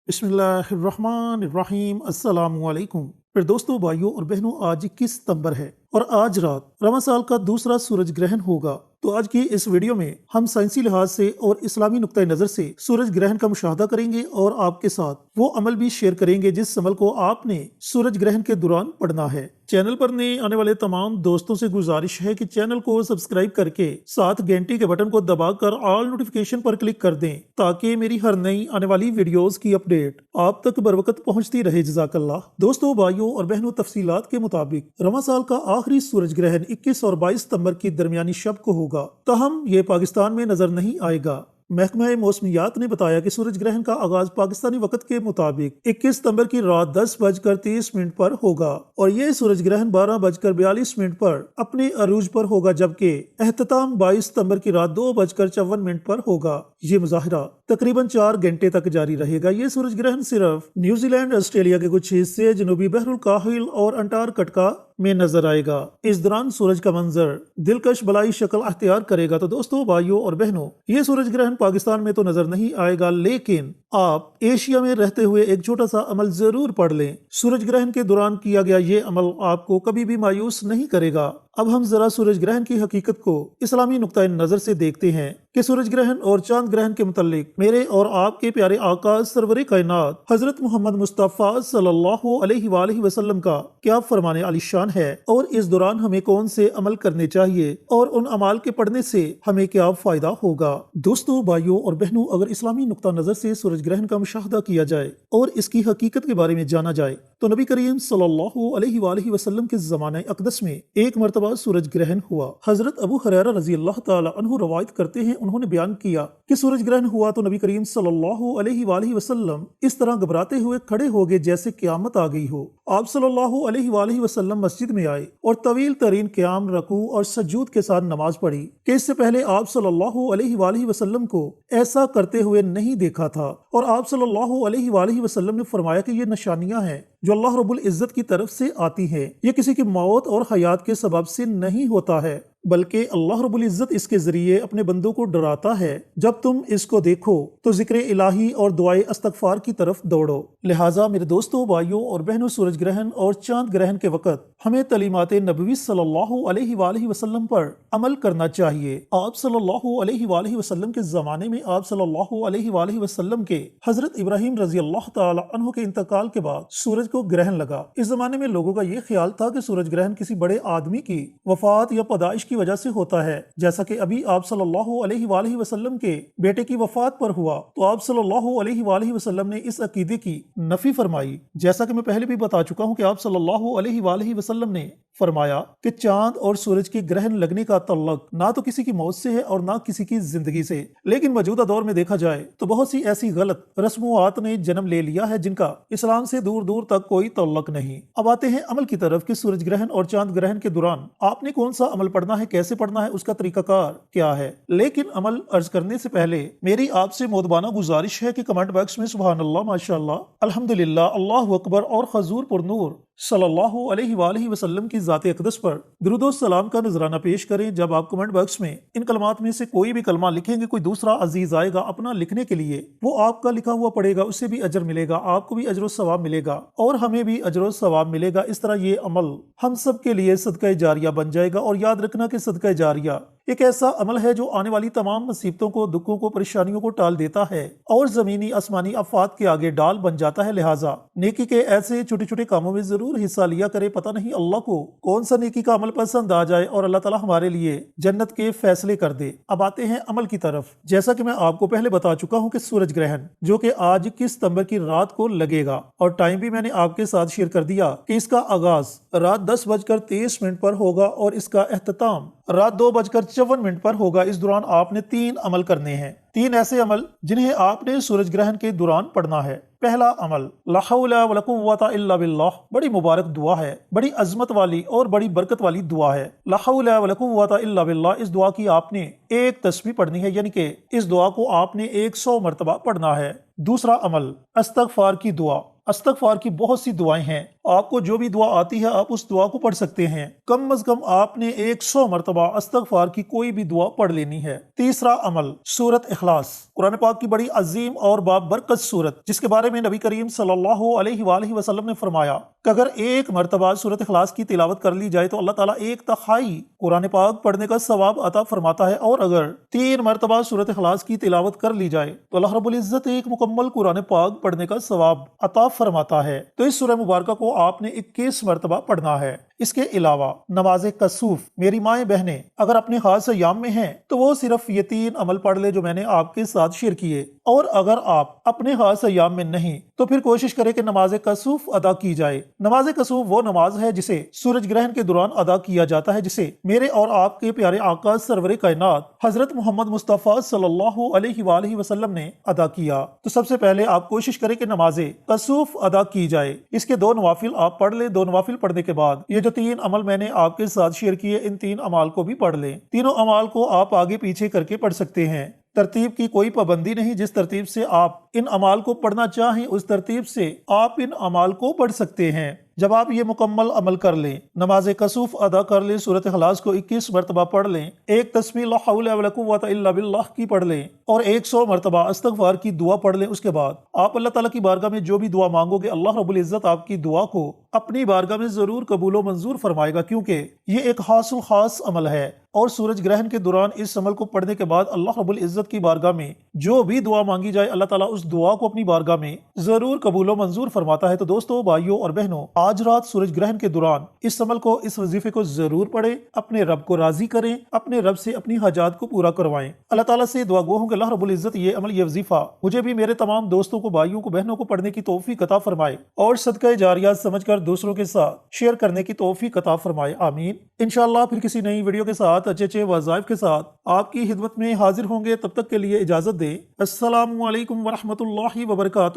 बिस्मिल्लाहिर्रहमानिर्रहीम अस्सलामुअलैकुम। फिर दोस्तों, भाइयों और बहनों, आज 21 सितंबर है और आज रात रमज़ान साल का दूसरा सूरज ग्रहण होगा। तो आज की इस वीडियो में हम साइंसी लिहाज से और इस्लामी नुक्ता नज़र से सूरज ग्रहण का मुशाहदा करेंगे और आपके साथ वो अमल भी शेयर करेंगे जिस अमल को आपने सूरज ग्रहण के दौरान पढ़ना है। चैनल पर नए आने वाले तमाम दोस्तों से गुजारिश है कि चैनल को सब्सक्राइब करके साथ घंटी के बटन को दबाकर ऑल नोटिफिकेशन पर क्लिक कर दें ताकि मेरी हर नई आने वाली वीडियोस की अपडेट आप तक बर वक्त पहुंचती रहे। जज़ाकल्लाह। दोस्तों, भाइयों और बहनों, तफसीलात के मुताबिक रमज़ान साल का आखिरी सूरज ग्रहण 21 और 22 सितंबर की दरमियानी शब को होगा, तहम ये पाकिस्तान में नजर नहीं आएगा। महकमा मौसमियात ने बताया कि सूरज ग्रहण का आगाज पाकिस्तानी वक्त के मुताबिक 21 सितंबर की रात 10:30 पर होगा और ये सूरज ग्रहण 12:42 पर अपने अरूज पर होगा, जबकि एहतताम 22 सितंबर की रात 2:54 पर होगा। ये मुजाहिरा तकरीबन 4 घंटे तक जारी रहेगा। ये सूरज ग्रहण सिर्फ न्यूजीलैंड, ऑस्ट्रेलिया के कुछ हिस्से, जनूबी बहरुल काहिल और अंटार्कटिका में नजर आएगा। इस दौरान सूरज का मंजर दिलकश बलाई शक्ल अख्तियार करेगा। तो दोस्तों, भाइयों और बहनों, ये सूरज ग्रहण पाकिस्तान में तो नजर नहीं आएगा, लेकिन आप एशिया में रहते हुए एक छोटा सा अमल जरूर पढ़ लें। सूरज ग्रहण के दौरान किया गया ये अमल आपको कभी भी मायूस नहीं करेगा। अब हम जरा सूरज ग्रहण की हकीकत को इस्लामी नुक्ता नजर से देखते हैं कि सूरज ग्रहण और चांद ग्रहण के मुतालिक मेरे और आपके प्यारे आका सरवरे कायनात हजरत मोहम्मद मुस्तफ़ा सल्लल्लाहु अलैहि वसल्लम का क्या फरमाने आलिशान है और इस दौरान हमें कौन से अमल करने चाहिए और उन अमाल के पढ़ने से हमें क्या फायदा होगा। दोस्तों, भाइयों और बहनों, अगर इस्लामी नुक्ता नजर से सूरज ग्रहण का मुशाहदा किया जाए और इसकी हकीकत के बारे में जाना जाए तो नबी करीम सल्लल्लाहु अलैहि वसल्लम के ज़माने अक़दस में एक मरतबा सूरज ग्रहण हुआ। हजरत अबू हुरैरा रज़ी अल्लाह ताला अन्हु रवायत करते हैं, उन्होंने बयान किया कि सूरज ग्रहण हुआ तो नबी करीम सल्लल्लाहु अलैहि वसल्लम इस तरह घबराते हुए खड़े हो गए जैसे क़यामत आ गई हो। आप सल्लल्लाहु अलैहि वसल्लम मस्जिद में आए और तवील तरीन क़याम, रकू और सजूद के साथ नमाज पढ़ी कि इससे पहले आप सल्लल्लाहु अलैहि वसल्लम को ऐसा करते हुए नहीं देखा था। और आप सल्लल्लाहु अलैहि वसल्लम ने फरमाया कि ये निशानियां हैं जो अल्लाह रब्बुल इज्जत की तरफ से आती हैं। ये किसी की मौत और हयात के सबब से नहीं होता है, बल्कि अल्लाह रब्बुल इज्जत इसके जरिए अपने बंदों को डराता है। जब तुम इसको देखो तो जिक्र इलाही और दुआए इस्तगफार की तरफ दौड़ो। लिहाजा मेरे दोस्तों, भाइयों और बहनों, सूरज ग्रहण और चांद ग्रहण के वक्त हमें तलीमात नबवी सल्लल्लाहु अलैहि वसल्लम पर अमल करना चाहिए। आप सल्लल्लाहु अलैहि वसल्लम के जमाने में आप सल्लल्लाहु अलैहि वसल्लम के हजरत इब्राहिम रजी अल्लाह ताला अन्हु के इंतकाल के बाद सूरज को ग्रहण लगा। इस जमाने में लोगों का ये ख्याल था कि सूरज ग्रहण किसी बड़े आदमी की वफात या पैदाइश की वजह से होता है, जैसा कि अभी आप सल्लल्लाहु अलैहि वसल्लम के बेटे की वफात पर हुआ तो आप सल्लल्लाहु अलैहि वसल्लम ने इस अकीदे की नफी फरमाई। जैसा कि मैं पहले भी बता चुका हूँ कि आप सल्लल्लाहु अलैहि वसल्लम ने फरमाया कि चांद और सूरज के ग्रहण लगने का तल्लक ना तो किसी की मौत से है और ना किसी की जिंदगी से। लेकिन मौजूदा दौर में देखा जाए तो बहुत सी ऐसी गलत रस्मुआत ने जन्म ले लिया है जिनका इस्लाम से दूर दूर तक कोई तल्लक नहीं। अब आते हैं अमल की तरफ कि सूरज ग्रहण और चांद ग्रहण के दौरान आपने कौन सा अमल पढ़ना है, कैसे पढ़ना है, उसका तरीकाकार क्या है। लेकिन अमल अर्ज करने से पहले मेरी आपसे मोदबाना गुजारिश है कि कमेंट बॉक्स में सुभान अल्लाह, माशाअल्लाह, अल्हम्दुलिल्लाह, अल्लाहु अकबर और हजूर पुरनूर सल्लल्लाहु अलैहि वसल्लम की ज़ात अक़दस पर दुरूद और सलाम का नजराना पेश करें। जब आप कमेंट बॉक्स में इन कलमात में से कोई भी कलमा लिखेंगे, कोई दूसरा अजीज आएगा अपना लिखने के लिए, वो आपका लिखा हुआ पढ़ेगा, उससे भी अजर मिलेगा, आपको भी अजर सवाब मिलेगा और हमें भी अजर सवाब मिलेगा। इस तरह ये अमल हम सब के लिए सदका जारिया बन जाएगा। और याद रखना कि सदका जारिया एक ऐसा अमल है जो आने वाली तमाम मुसीबतों को, दुखों को, परेशानियों को टाल देता है और जमीनी आसमानी आफात के आगे डाल बन जाता है। लिहाजा नेकी के ऐसे छोटे छोटे कामों में जरूर हिस्सा लिया करे। पता नहीं अल्लाह को कौन सा नेकी का अमल पसंद आ जाए और अल्लाह ताला हमारे लिए जन्नत के फैसले कर दे। अब आते हैं अमल की तरफ। जैसा कि मैं आपको पहले बता चुका हूँ कि सूरज ग्रहण जो कि आज 21 सितंबर की रात को लगेगा और टाइम भी मैंने आपके साथ शेयर कर दिया कि इसका आगाज रात 10:23 पर होगा और इसका एहतताम रात 2:54 पर होगा। इस दौरान आपने 3 अमल करने हैं, 3 ऐसे अमल जिन्हें आपने सूरज ग्रहण के दौरान पढ़ना है। पहला अमल ला हौला वला कुव्वता इल्ला बिल्लाह, बड़ी मुबारक दुआ है, बड़ी अजमत वाली और बड़ी बरकत वाली दुआ है। ला हौला वला कुव्वता इल्ला बिल्लाह, इस दुआ की आपने एक तस्बीह पढ़नी है, यानी कि इस दुआ को आपने 100 मरतबा पढ़ना है। दूसरा अमल अस्तगफार की दुआ। अस्तगफार की बहुत सी दुआएं हैं, आपको जो भी दुआ आती है आप उस दुआ को पढ़ सकते हैं। कम अज कम आपने 100 मरतबा इस्तगफार की कोई भी दुआ पढ़ लेनी है। तीसरा अमल सूरत इखलास, कुरान पाक की बड़ी अजीम और बाबरकत सूरत, जिसके बारे में नबी करीम सल्लल्लाहु अलैहि वसल्लम ने फरमाया कि अगर एक मरतबा सूरत इखलास की तिलावत कर ली जाए तो अल्लाह ताला 1/3 कुरान पाक पढ़ने का सवाब अता फरमाता है, और अगर 3 मरतबा सूरत इखलास की तिलावत कर ली जाए तो अल्लाह रब्बुल इज्जत एक मुकम्मल कुरान पाक पढ़ने का सवाब अता फरमाता है। तो इस सूरह मुबारक को आपने 21 मरतबा पढ़ना है। इसके अलावा नमाज कसूफ, मेरी माएं बहनें अगर अपने खास अय्याम में हैं तो वो सिर्फ ये 3 अमल पढ़ ले जो मैंने आपके साथ शेयर किए, और अगर आप अपने खास अय्याम में नहीं तो फिर कोशिश करें कि नमाज कसूफ अदा की जाए। नमाज कसूफ वो नमाज है जिसे सूरज ग्रहण के दौरान अदा किया जाता है, जिसे मेरे और आपके प्यारे आका सरवरे कायनात हजरत मोहम्मद मुस्तफ़ा सल्लल्लाहु अलैहि वसल्लम ने अदा किया। तो सबसे पहले आप कोशिश करें कि नमाज कसूफ अदा की जाए। इसके 2 नवाफिल आप पढ़ ले। 2 नवाफिल पढ़ने के बाद ये जो 3 अमल मैंने आपके साथ शेयर किए, इन 3 अमाल को भी पढ़ लें। तीनों अमाल को आप आगे पीछे करके पढ़ सकते हैं। तरतीब की कोई पाबंदी नहीं, जिस तरतीब से आप इन अमाल को पढ़ना चाहें उस तरतीब से आप इन अमाल को पढ़ सकते हैं। जब आप ये मुकम्मल अमल कर लें, नमाज कसूफ अदा कर लें, सूरत इखलास को 21 मरतबा पढ़ लें, एक तस्बीह ला हौला वला कुव्वता इल्ला बिल्लाह की पढ़ लें और 100 मरतबा इस्तगफार की दुआ पढ़ लें, उसके बाद आप अल्लाह ताला की बारगाह में जो भी दुआ मांगोगे अल्लाह रब्बुल इज्जत आपकी दुआ को अपनी बारगाह में जरूर कबूल व मंजूर फरमाएगा, क्योंकि ये एक खास अमल है। और सूरज ग्रहण के दौरान इस अमल को पढ़ने के बाद अल्लाह रब्बुल इज्जत की बारगाह में जो भी दुआ मांगी जाए अल्लाह ताला उस दुआ को अपनी बारगाह में जरूर कबूल व मंजूर फरमाता है। तो दोस्तों, भाइयों और बहनों, आज रात सूरज ग्रहण के दौरान इस अमल को, इस वजीफे को जरूर पढ़े, अपने रब को राजी करें, अपने रब से अपनी हाजात को पूरा करवाएं। अल्लाह ताला से दुआ गो हूं कि अल्लाह रब्बुल इज्जत ये अमल, ये वजीफा मुझे भी मेरे तमाम दोस्तों को, भाइयों को, बहनों को पढ़ने की तौफीक अता फरमाए और सदका जारिया समझकर दूसरों के साथ शेयर करने की तौफीक अता फरमाए। आमीन। इंशाअल्लाह फिर किसी नई वीडियो के साथ अच्छे वज़ाइफ के साथ आपकी खिदमत में हाजिर होंगे। तब तक के लिए इजाजत दें। अस्सलामु अलैकुम व रहमतुल्लाहि व बरकातुहू।